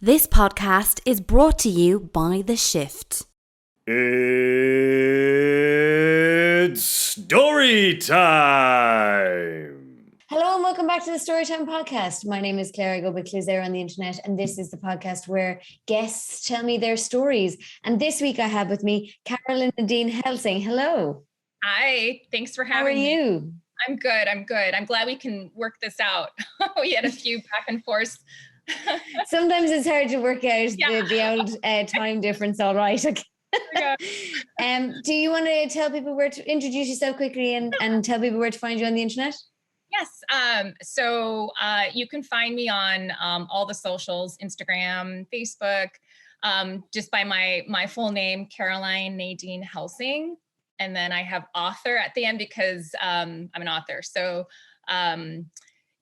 This podcast is brought to you by The Shift. It's story time! Hello and welcome back to the Storytime Podcast. My name is Claire. I go by Clisare on the internet, and this is the podcast where guests tell me their stories. And this week I have with me Carolyn Nadine Helsing. Hello. Hi, thanks for having me. How are you? I'm good. I'm glad we can work this out. We had a few back and forths. Sometimes it's hard to work out the old time difference, all right. Do you want to tell people where to introduce yourself quickly and tell people where to find you on the internet? Yes. So you can find me on all the socials, Instagram, Facebook, just by my full name, Caroline Nadine Helsing. And then I have author at the end because I'm an author. So,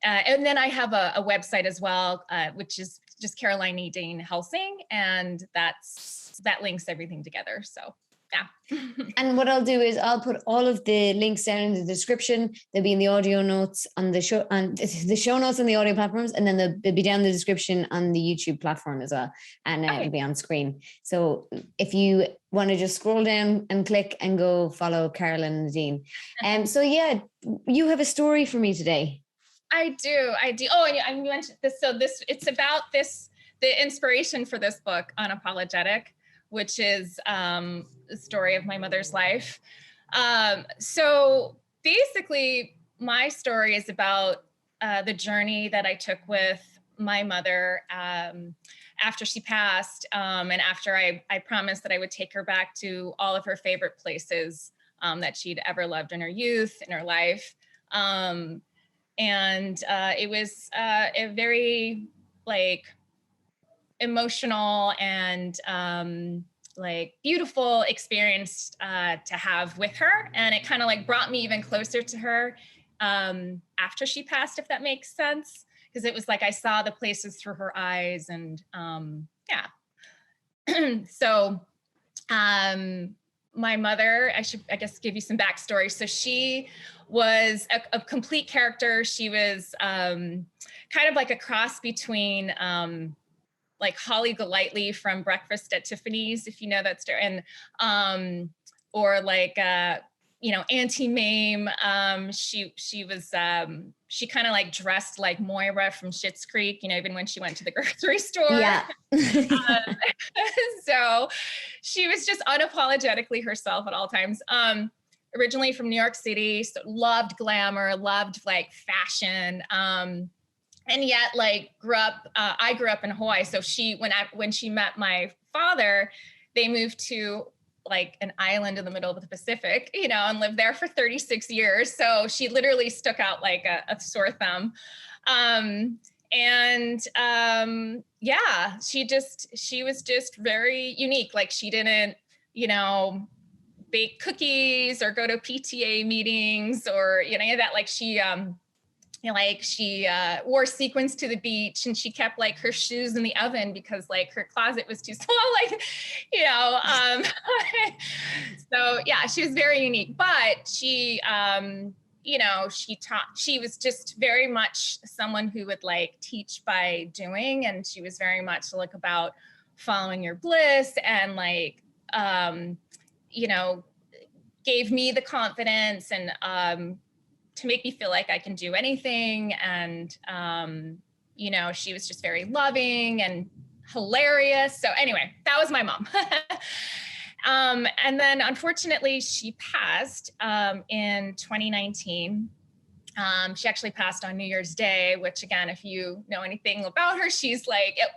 and then I have a website as well, which is just Caroline Nadine Helsing. And that links everything together. So, yeah. And what I'll do is I'll put all of the links down in the description. They'll be in the audio notes on the show notes on the audio platforms, and then they'll be down in the description on the YouTube platform as well. And it'll be on screen. So if you want to just scroll down and click and go follow Carolyn and Nadine. So yeah, you have a story for me today. I do. Oh, and you mentioned this. So it's about the inspiration for this book, Unapologetic, which is the story of my mother's life. So basically, my story is about the journey that I took with my mother after she passed, and after I promised that I would take her back to all of her favorite places that she'd ever loved in her youth, in her life. And it was a very emotional and beautiful experience to have with her, and it kind of brought me even closer to her after she passed, if that makes sense, because it was I saw the places through her eyes, and so my mother, I guess give you some backstory. So she was a complete character. She was kind of like a cross between Holly Golightly from Breakfast at Tiffany's, if you know that story, and or Auntie Mame. She was she kind of dressed like Moira from Schitt's Creek, even when she went to the grocery store. Yeah. So she was just unapologetically herself at all times. Originally from New York City, so loved glamour, loved fashion. And yet, I grew up in Hawaii. So when she met my father, they moved to an island in the middle of the Pacific, and lived there for 36 years. So she literally stuck out like a sore thumb. She was just very unique. She didn't, bake cookies or go to PTA meetings or, any of that. She wore sequins to the beach, and she kept her shoes in the oven because her closet was too small, so yeah, she was very unique, but she was just very much someone who would teach by doing. And she was very much about following your bliss, and gave me the confidence and, to make me feel like I can do anything. And, she was just very loving and hilarious. So anyway, that was my mom. And then unfortunately she passed in 2019. She actually passed on New Year's Day, which again, if you know anything about her, she's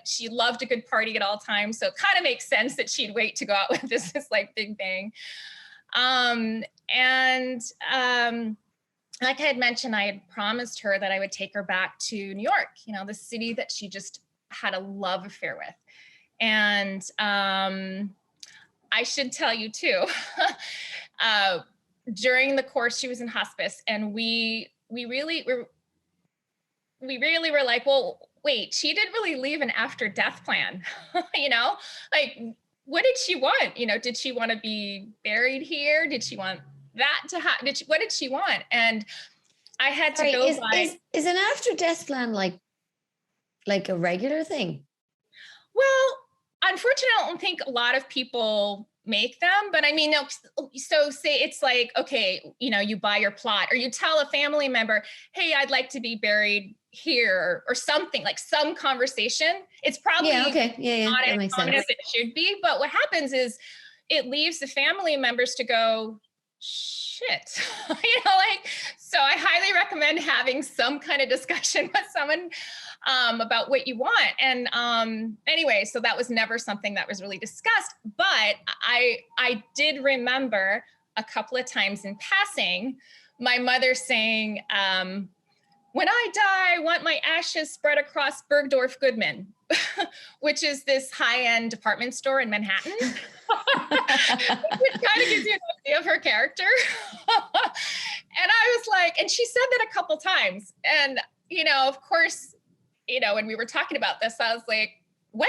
she loved a good party at all times. So it kind of makes sense that she'd wait to go out with this big bang. Like I had mentioned, I had promised her that I would take her back to New York, the city that she just had a love affair with. And I should tell you too, during the course she was in hospice, and we really were like, well, wait, she didn't really leave an after death plan, what did she want? Did she want to be buried here? Did she want that to happen? What did she want? And I had to go by. Is an after death plan like a regular thing? Well, unfortunately, I don't think a lot of people make them, but I mean, no, so say it's like, okay, you buy your plot or you tell a family member, hey, I'd like to be buried here or something, like some conversation. It's probably Yeah, okay. Yeah, not that as makes common sense. as it should be, but what happens is it leaves the family members to go, shit, so I highly recommend having some kind of discussion with someone about what you want. And anyway, so that was never something that was really discussed, but I did remember a couple of times in passing, my mother saying, when I die, I want my ashes spread across Bergdorf Goodman, which is this high-end department store in Manhattan. Which kind of gives you an idea of her character. And I was like, and she said that a couple times. And, of course, when we were talking about this, I was like, well,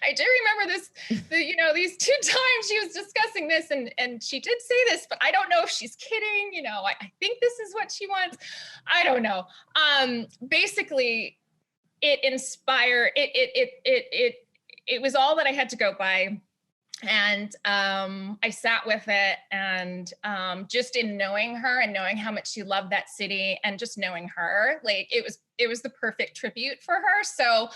I do remember this, these 2 times she was discussing this and she did say this, but I don't know if she's kidding. I think this is what she wants. I don't know. Basically it inspired, it was all that I had to go by. And I sat with it and just in knowing her and knowing how much she loved that city and just knowing her, like it was the perfect tribute for her. So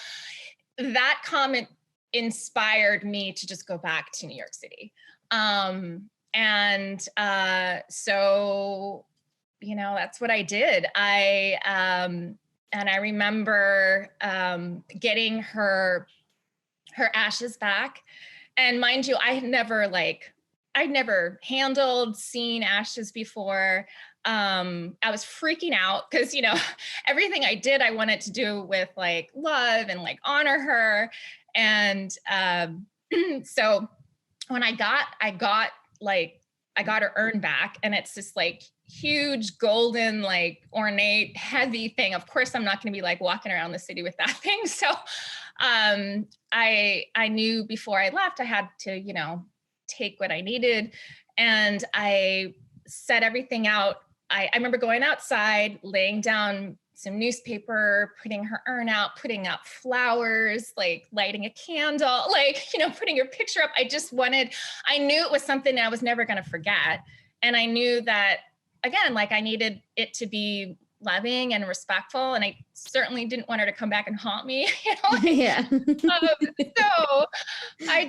that comment inspired me to just go back to New York City. So, that's what I did. And I remember getting her ashes back. And mind you, I'd never handled, seen ashes before. I was freaking out because, everything I did, I wanted to do with like love and like honor her. And so when I got her urn back, and it's this like huge golden, like ornate, heavy thing. Of course, I'm not going to be like walking around the city with that thing. So I knew before I left, I had to, take what I needed, and I set everything out. I remember going outside, laying down some newspaper, putting her urn out, putting out flowers, like lighting a candle, like, putting her picture up. I knew it was something I was never going to forget. And I knew that, again, like I needed it to be loving and respectful. And I certainly didn't want her to come back and haunt me. Yeah. So I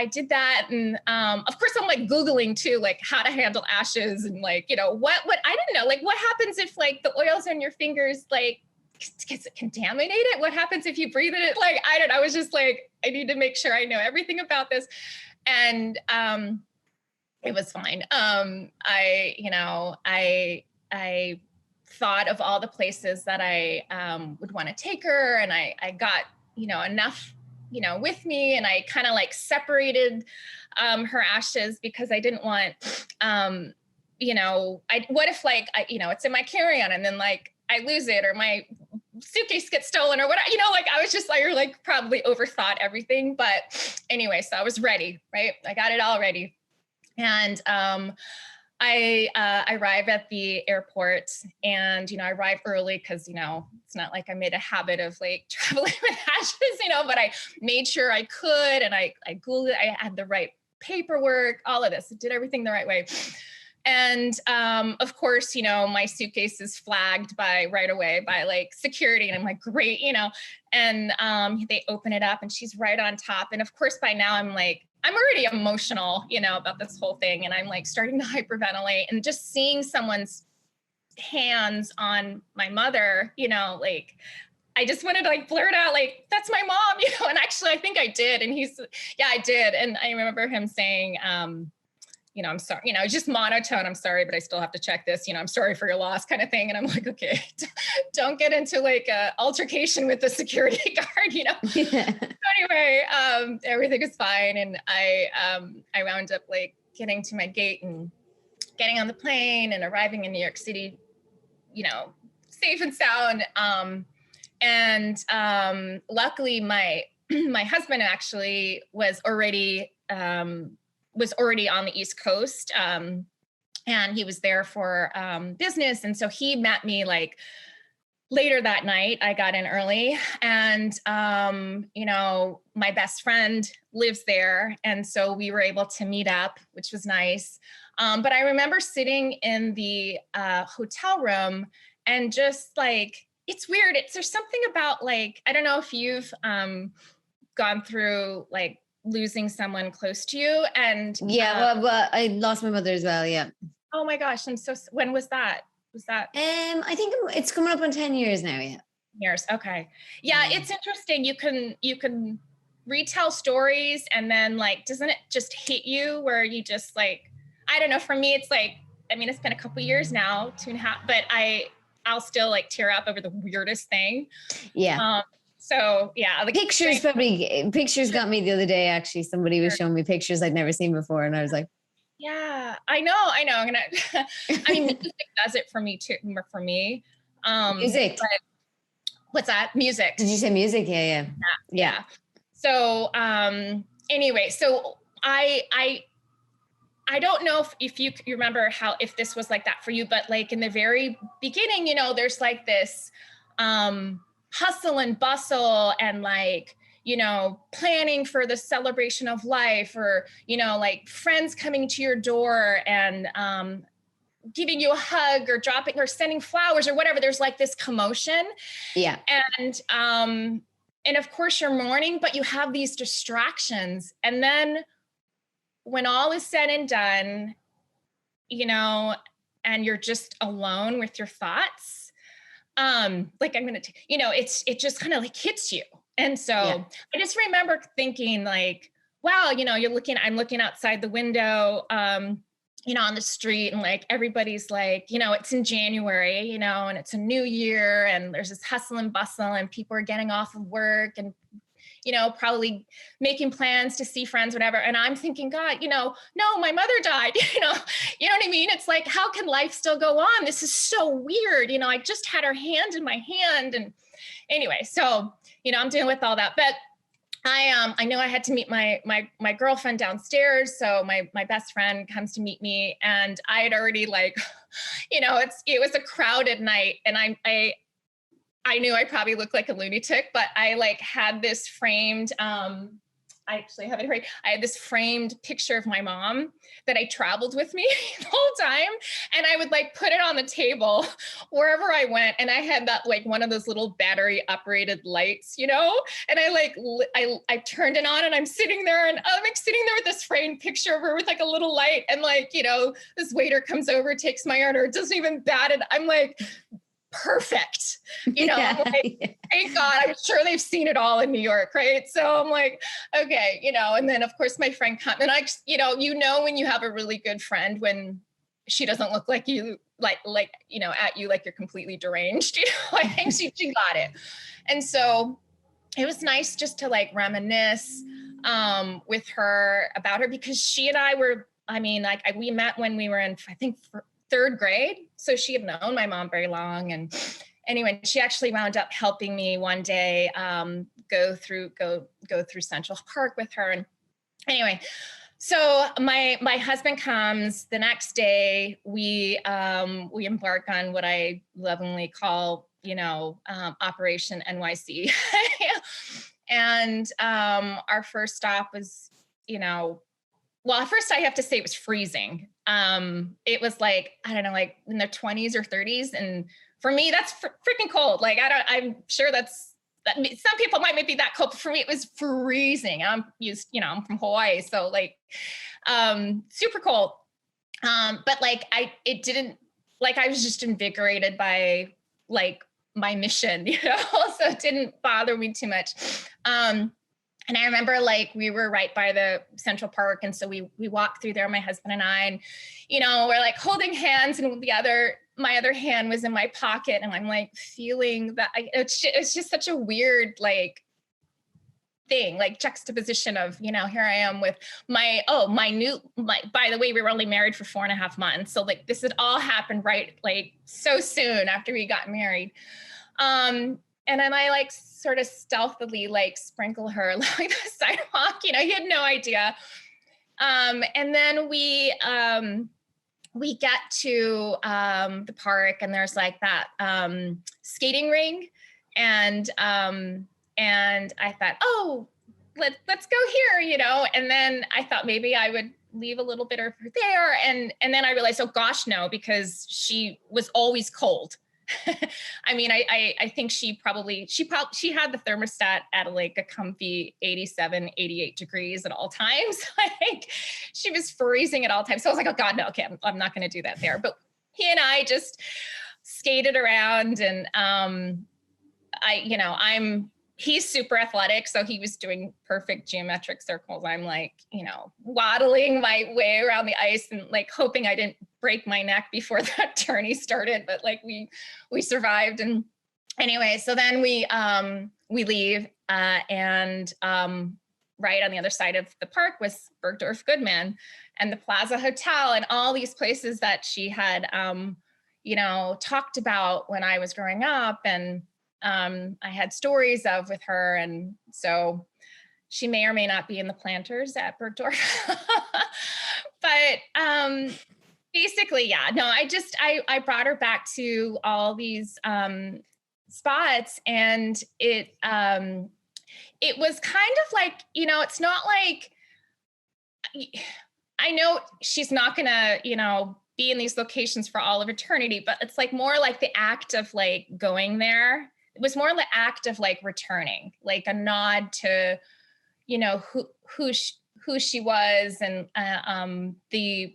did that. And of course I'm like Googling too, like how to handle ashes and like, what I didn't know, like what happens if like the oils on your fingers, like gets it contaminated? What happens if you breathe in it? Like, I was just like, I need to make sure I know everything about this. And it was fine. I thought of all the places that I would want to take her, and I got, enough, with me, and I kind of like separated her ashes because I didn't want, what if like, it's in my carry-on and then like I lose it or my suitcase gets stolen or whatever, like I was just like probably overthought everything. But anyway, so I was ready, right? I got it all ready. And I arrive at the airport, and, I arrive early because, it's not like I made a habit of like traveling with ashes, but I made sure I could. And I Googled it. I had the right paperwork, all of this. I did everything the right way. And of course, my suitcase is flagged right away by like security. And I'm like, great, and they open it up and she's right on top. And of course, by now I'm already emotional, about this whole thing. And I'm like starting to hyperventilate, and just seeing someone's hands on my mother, like, I just wanted to like blurt out, like, that's my mom, and actually I think I did. And yeah, I did. And I remember him saying, I'm sorry, just monotone. I'm sorry, but I still have to check this, I'm sorry for your loss kind of thing. And I'm like, okay, don't get into like a altercation with the security guard, Yeah. So anyway, everything is fine. And I wound up like getting to my gate and getting on the plane and arriving in New York City, safe and sound. And luckily my husband actually was already on the East Coast. And he was there for business. And so he met me like later that night, I got in early, and my best friend lives there, and so we were able to meet up, which was nice. But I remember sitting in the hotel room and just like, it's weird. There's something about like, I don't know if you've gone through like losing someone close to you, and well, I lost my mother as well. Yeah. Oh my gosh, when was that? I think it's coming up on 10 years now. Yeah. Years. Okay. Yeah. It's interesting. You can retell stories, and then like, doesn't it just hit you where you just like, I don't know. For me, it's like, I mean, it's been a couple years now, 2.5, but I'll still like tear up over the weirdest thing. Yeah. So yeah, the pictures got me the other day. Actually, somebody was showing me pictures I'd never seen before, and I was like, yeah, I know. I mean, music does it for me too. For me, music. What's that? Music. Did you say music? Yeah. So anyway, so I don't know if you remember if this was like that for you, but like in the very beginning, there's like this hustle and bustle and like, planning for the celebration of life, or, like friends coming to your door and giving you a hug or dropping or sending flowers or whatever. There's like this commotion. Yeah. And of course you're mourning, but you have these distractions. And then when all is said and done, and you're just alone with your thoughts, like it just kind of like hits you. And so I just remember thinking like, wow, I'm looking outside the window, on the street, and like, everybody's like, it's in January, and it's a new year, and there's this hustle and bustle, and people are getting off of work and, probably making plans to see friends, whatever. And I'm thinking, God, no, my mother died, you know what I mean? It's like, how can life still go on? This is so weird. I just had her hand in my hand. And anyway, so, I'm dealing with all that, but I know I had to meet my girlfriend downstairs. So my best friend comes to meet me, and I had already like, it was a crowded night, and I knew I probably looked like a lunatic, but I like had this framed, I actually have it right. I had this framed picture of my mom that I traveled with me the whole time. And I would like put it on the table wherever I went. And I had that like one of those little battery operated lights, and I turned it on, and I'm sitting there, and I'm like sitting there with this framed picture of her with like a little light. And like, this waiter comes over, takes my order, doesn't even bat it. I'm like, perfect. Thank God, I'm sure they've seen it all in New York, right? So I'm like, okay, and then of course my friend comes, and I, when you have a really good friend, when she doesn't look like you, like, at you, like you're completely deranged, I think she got it. And so it was nice just to like reminisce with her about her, because she and I were, we met when we were in, I think, third grade. So she had known my mom very long. And anyway, she actually wound up helping me one day go through Central Park with her. And anyway, so my husband comes the next day. We embark on what I lovingly call, Operation NYC. And our first stop was, well, at first I have to say it was freezing. It was like, I don't know, like in the 20s or 30s. And for me, that's freaking cold. Like, I'm sure some people might be that cold, but for me, it was freezing. I'm from Hawaii. So like, super cold. But like, I was just invigorated by like my mission, so it didn't bother me too much. And I remember like we were right by the Central Park. And so we walked through there, my husband and I, and, we're like holding hands, and my other hand was in my pocket. And I'm like feeling that it's just such a weird, like thing, like juxtaposition of, here I am with by the way, we were only married for 4.5 months. So like this had all happened right, like so soon after we got married. And then I like sort of stealthily like sprinkle her along the sidewalk, he had no idea. And then we we get to the park, and there's like that skating ring, and I thought, oh, let's go here, you know. And then I thought maybe I would leave a little bit of her there, and then I realized, oh gosh, no, because she was always cold. I mean, I think she had the thermostat at like a comfy 87, 88 degrees at all times. Like she was freezing at all times. So I was like, oh God, no, okay, I'm not going to do that there. But he and I just skated around, and he's super athletic. So he was doing perfect geometric circles. I'm like, you know, waddling my way around the ice and like hoping I didn't break my neck before that tourney started, but like we survived. And anyway, so then we leave, and right on the other side of the park was Bergdorf Goodman and the Plaza Hotel and all these places that she had, talked about when I was growing up, and I had stories of with her. And so she may or may not be in the planters at Bergdorf, but basically, yeah, no, I brought her back to all these spots, and it was kind of like, you know, it's not like, I know she's not gonna, you know, be in these locations for all of eternity, but it's like more like the act of like going there. It was more the act of like returning, like a nod to, you know, who she was, and the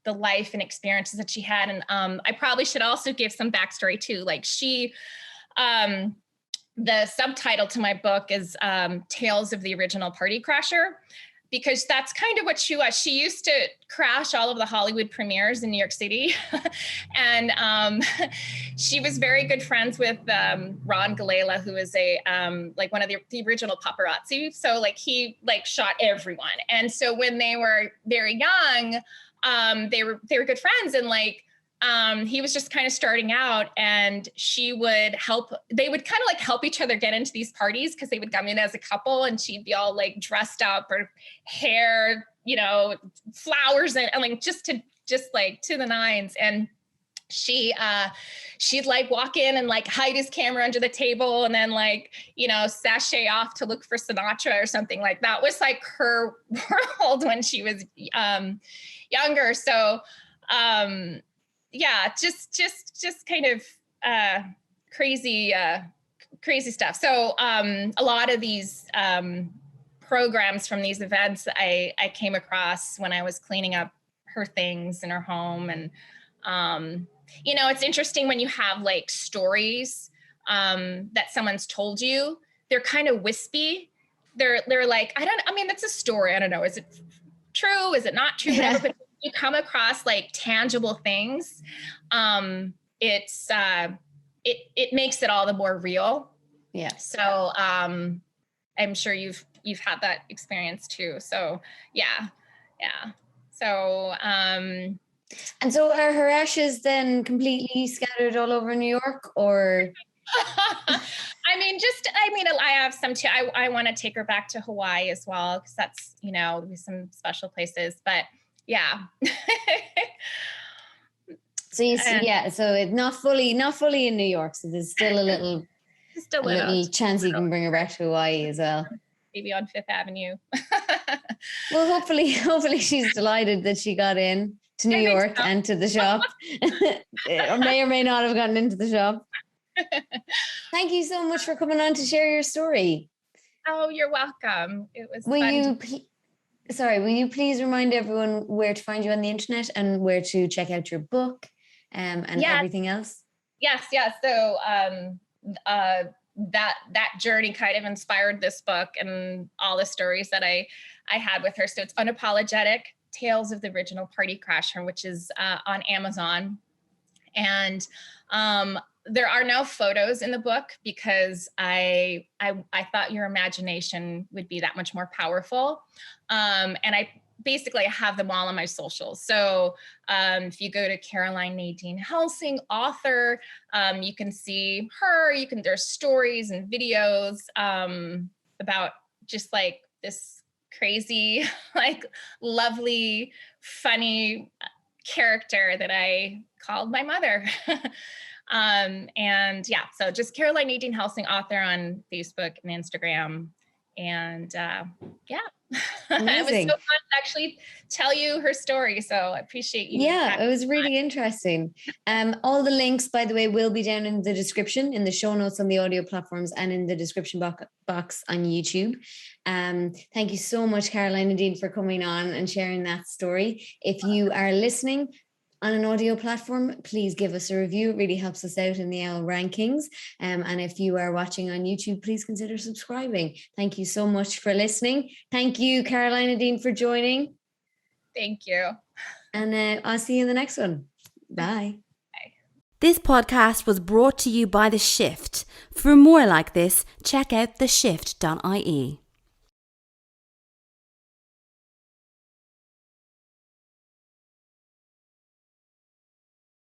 life and experiences that she had. And I probably should also give some backstory too. Like she, the subtitle to my book is Tales of the Original Party Crasher, because that's kind of what she was. She used to crash all of the Hollywood premieres in New York City. And she was very good friends with Ron Galella, who is like one of the original paparazzi. So like he like shot everyone. And so when they were very young, they were good friends, and like he was just kind of starting out, and they would kind of like help each other get into these parties, because they would come in as a couple, and she'd be all like dressed up, or hair, you know, flowers, and like just like to the nines. And she'd like walk in and like hide his camera under the table, and then like, you know, sashay off to look for Sinatra or something. Like that was like her world when she was younger. So yeah, just kind of crazy stuff. So a lot of these programs from these events I came across when I was cleaning up her things in her home. And you know, it's interesting when you have like stories that someone's told you. They're kind of wispy. They're like, I mean, that's a story. I don't know. Is it true? Is it not true? Yeah. But you come across like tangible things, it makes it all the more real. Yeah. So I'm sure you've had that experience too. So yeah. So and so are her ashes then completely scattered all over New York, or? I have some too. I want to take her back to Hawaii as well, because that's, you know, some special places. But yeah. So you see, yeah. So it's not fully in New York. So there's still a little chance you can bring her back to Hawaii as well. Maybe on Fifth Avenue. Well, hopefully she's delighted that she got in to New York and to the shop, or may not have gotten into the shop. Thank you so much for coming on to share your story. Oh, you're welcome. It was Will fun. you please remind everyone where to find you on the internet and where to check out your book and everything else? Yes. So that journey kind of inspired this book and all the stories that I had with her. So it's Unapologetic Tales of the Original Party Crasher, which is on Amazon. And there are no photos in the book, because I thought your imagination would be that much more powerful. And I basically have them all on my socials. So if you go to Caroline Nadine Helsing, author, you can see her. There's stories and videos about just like this crazy, like lovely, funny, character that I called my mother. And yeah, so just Caroline Nadine Helsing, author on Facebook and Instagram. And yeah, it was so fun to actually tell you her story. So I appreciate you. Yeah, it was really interesting. All the links, by the way, will be down in the description, in the show notes on the audio platforms, and in the description box on YouTube. Thank you so much, Caroline Nadine, for coming on and sharing that story. If you are listening on an audio platform, please give us a review. It really helps us out in the OWL rankings. And if you are watching on YouTube, please consider subscribing. Thank you so much for listening. Thank you, Caroline Nadine, for joining. Thank you. And I'll see you in the next one. Bye. This podcast was brought to you by The Shift. For more like this, check out theshift.ie.